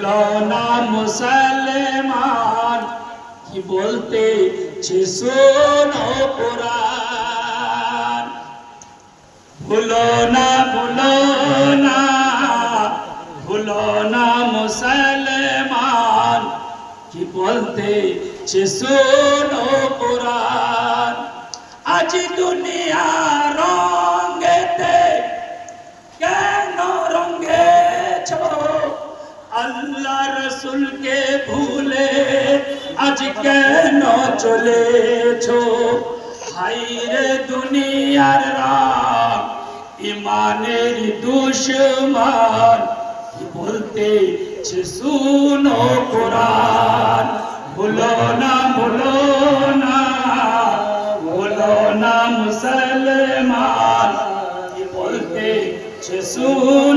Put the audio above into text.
ভুলো না মুসলমান কি বলতে শোনো কুরআন। ভুলো না ভুলো না ভুলো না মুসলমান কি বলতে শোনো কুরআন। আজ দুনিয়া রঙেতে কেন রঙেছ আল্লাহ রসুলকে ভুলে আজ কেন চলেছো। হায়রে দুনিয়ার রং ইমানের দুশ্মন কি বলতে শুনো কুরআন। ভুলো না ভুলো না ভুলো না মুসলমান কি বলতে শুনো